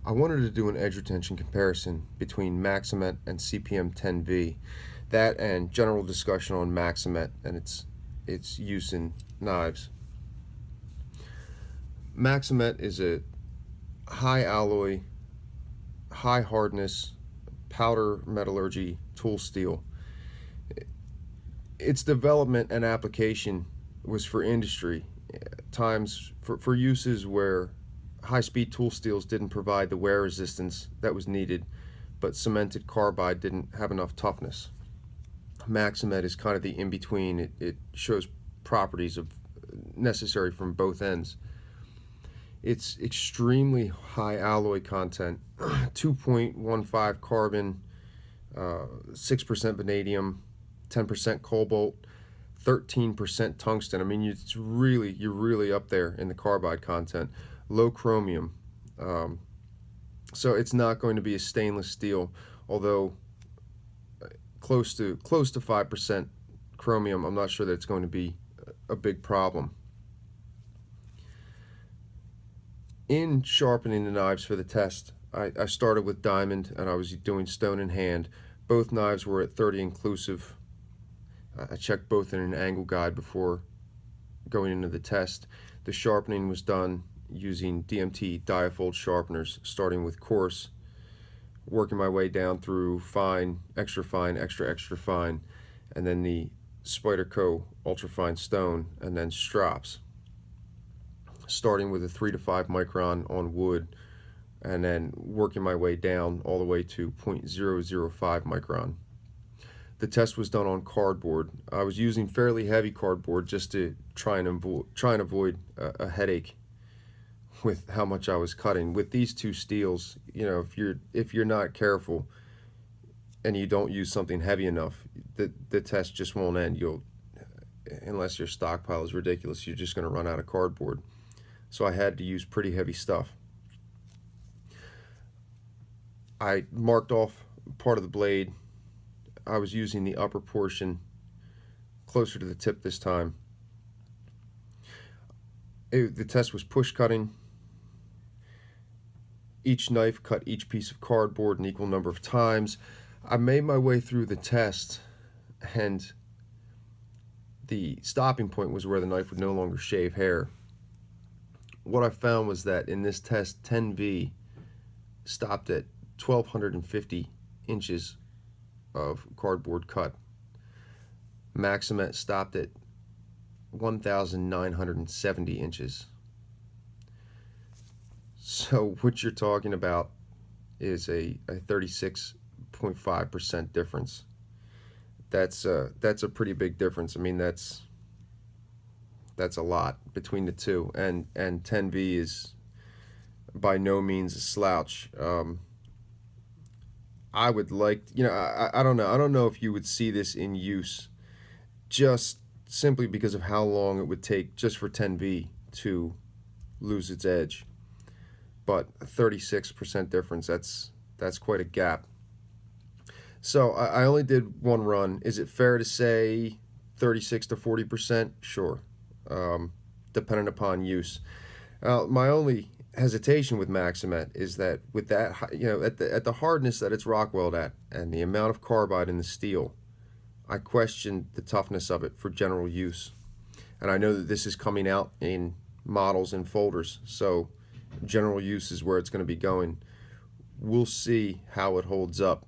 I wanted to do an edge retention comparison between Maxamet and CPM 10V, that and general discussion on Maxamet and its use in knives. Maxamet is a high alloy, high hardness, powder metallurgy tool steel. Its development and application was for industry, times for uses where high-speed tool steels didn't provide the wear resistance that was needed, but cemented carbide didn't have enough toughness. Maxamet is kind of the in-between. It shows properties of necessary from both ends. It's extremely high alloy content, 2.15 carbon, 6% vanadium, 10% cobalt, 13% tungsten. I mean, you're really up there in the carbide content. Low chromium, so it's not going to be a stainless steel, although close to 5% chromium. I'm not sure that it's going to be a big problem. In sharpening the knives for the test, I started with diamond and I was doing stone in hand. Both knives were at 30 inclusive. I checked both in an angle guide before going into the test. The sharpening was done using DMT diafold sharpeners, starting with coarse, working my way down through fine, extra fine, extra fine, and then the Spyderco ultrafine stone, and then strops, starting with a 3 to 5 micron on wood, and then working my way down all the way to 0.005 micron. The test was done on cardboard. I was using fairly heavy cardboard just to try and avoid a headache with how much I was cutting. With these two steels, you know, if you're not careful and you don't use something heavy enough, the test just won't end. Unless your stockpile is ridiculous, you're just going to run out of cardboard. So I had to use pretty heavy stuff. I marked off part of the blade. I was using the upper portion closer to the tip this time. The test was push cutting. Each knife cut each piece of cardboard an equal number of times. I made my way through the test, and the stopping point was where the knife would no longer shave hair. What I found was that in this test, 10V stopped at 1,250 inches of cardboard cut. Maxamet stopped at 1,970 inches. So what you're talking about is a 36.5% difference. That's a pretty big difference. I mean, that's a lot between the two, and 10V is by no means a slouch. I would like, you know, I don't know if you would see this in use, just simply because of how long it would take just for 10V to lose its edge. But a 36% difference, that's quite a gap. So I only did one run. Is it fair to say 36 to 40%? Sure, depending upon use. My only hesitation with Maxamet is that with that, you know, at the hardness that it's rock weld at and the amount of carbide in the steel, I question the toughness of it for general use. And I know that this is coming out in models and folders, so general use is where it's going to be going. We'll see how it holds up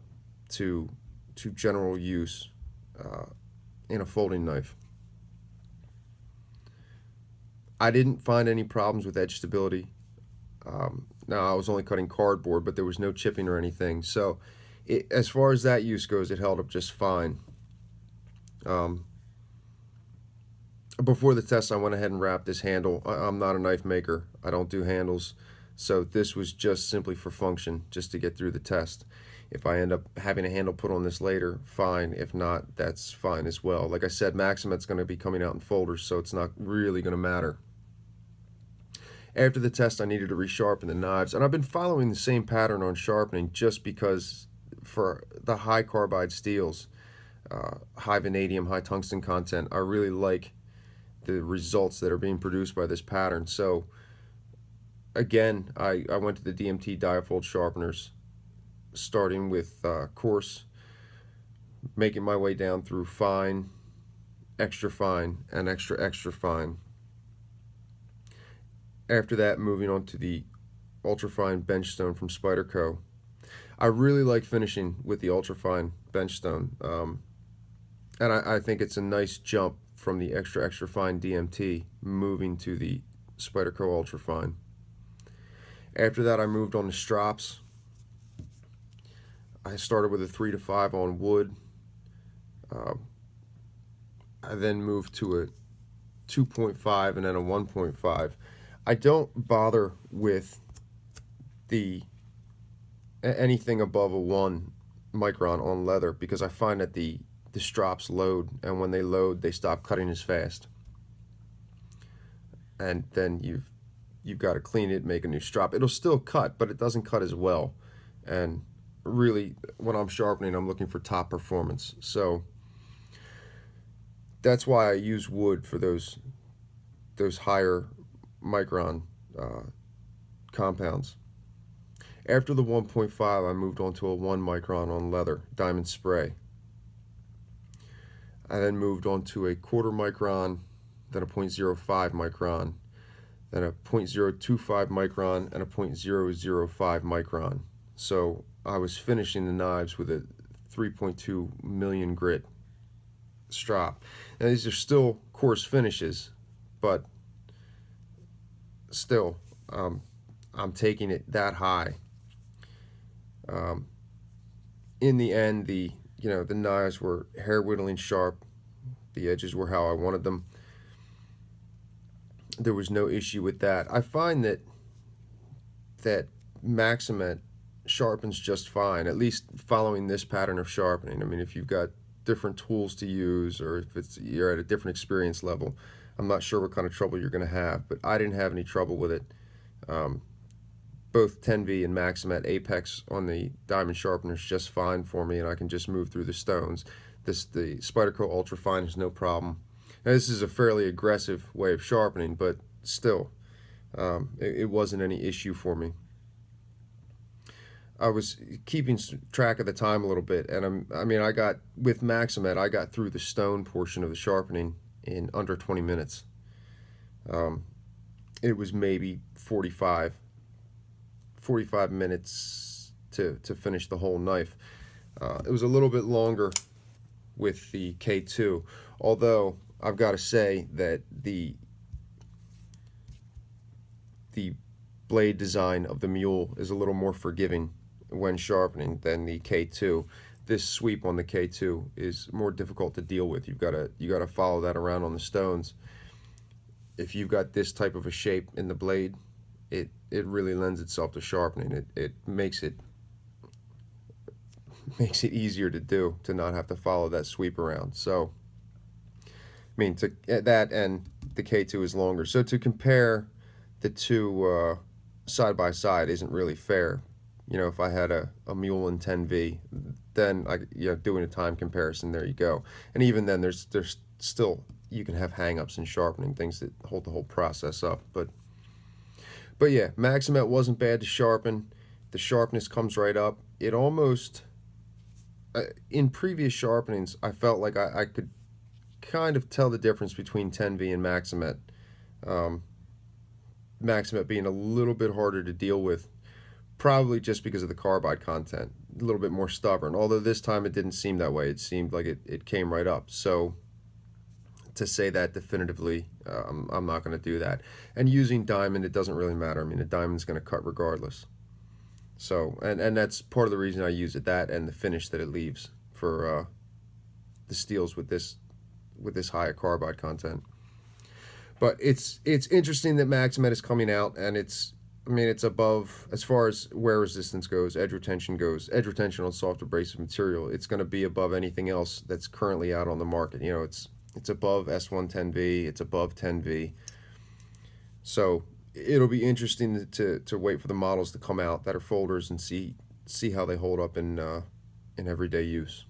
to general use in a folding knife. I didn't find any problems with edge stability. Now, I was only cutting cardboard, but there was no chipping or anything. So as far as that use goes, it held up just fine. Before the test, I went ahead and wrapped this handle. I'm not a knife maker. I don't do handles. So this was just simply for function, just to get through the test. If I end up having a handle put on this later, fine. If not, that's fine as well. Like I said, Maxamet's going to be coming out in folders, so it's not really going to matter. After the test, I needed to resharpen the knives, and I've been following the same pattern on sharpening just because for the high carbide steels, high vanadium, high tungsten content, I really like the results that are being produced by this pattern. So again, I went to the DMT diafold sharpeners, starting with coarse, making my way down through fine, extra fine, and extra extra fine. After that, moving on to the ultrafine bench stone from Spyderco. I really like finishing with the ultrafine bench stone, and I think it's a nice jump from the extra extra fine DMT moving to the Spyderco ultrafine. After that, I moved on to strops. I started with a 3 to 5 on wood. I then moved to a 2.5 and then a 1.5. I don't bother with the anything above a 1 micron on leather because I find that the strops load, and when they load, they stop cutting as fast. And then you've got to clean it, make a new strop. It'll still cut, but it doesn't cut as well. And really, when I'm sharpening, I'm looking for top performance. So that's why I use wood for those higher micron compounds. After the 1.5, I moved on to a 1 micron on leather, diamond spray. I then moved on to a 1/4 micron, then a 0.05 micron, then a 0.025 micron, and a 0.005 micron. So I was finishing the knives with a 3.2 million grit strop. And these are still coarse finishes, but still, I'm taking it that high. In the end, the knives were hair whittling sharp. The edges were how I wanted them. There was no issue with that. I find that Maxamet sharpens just fine, at least following this pattern of sharpening. I mean, if you've got different tools to use, or if you're at a different experience level, I'm not sure what kind of trouble you're going to have, but I didn't have any trouble with it. Both 10V and Maxamet Apex on the diamond sharpener is just fine for me, and I can just move through the stones. The Spyderco Ultrafine is no problem. Now, this is a fairly aggressive way of sharpening, but still, it wasn't any issue for me. I was keeping track of the time a little bit, and I got, with Maxamet, I got through the stone portion of the sharpening in under 20 minutes. It was maybe 45 minutes to finish the whole knife. It was a little bit longer with the K2, although I've got to say that the blade design of the Mule is a little more forgiving when sharpening than the K2. This sweep on the K2 is more difficult to deal with. You got to follow that around on the stones. If you've got this type of a shape in the blade, it really lends itself to sharpening. It makes it easier to do, to not have to follow that sweep around. So I mean, that, and the K2 is longer, so to compare the two side by side isn't really fair. You know, if I had a Mule and 10V, then doing a time comparison, there you go. And even then, there's still, you can have hang-ups in sharpening, things that hold the whole process up. But yeah, Maxamet wasn't bad to sharpen. The sharpness comes right up. It almost, in previous sharpenings, I felt like I could kind of tell the difference between 10V and Maxamet. Maxamet being a little bit harder to deal with, probably just because of the carbide content, a little bit more stubborn, although this time it didn't seem that way. It seemed like it came right up. So to say that definitively, I'm not going to do that. And using diamond, it doesn't really matter. I mean, a diamond's going to cut regardless. So, and that's part of the reason I use it, that and the finish that it leaves for the steels with this higher carbide content. But it's interesting that Maxamet is coming out, and it's above, as far as wear resistance goes, edge retention goes, edge retention on soft abrasive material. It's going to be above anything else that's currently out on the market. You know, it's above S110V, it's above 10V. So it'll be interesting to wait for the models to come out that are folders and see how they hold up in everyday use.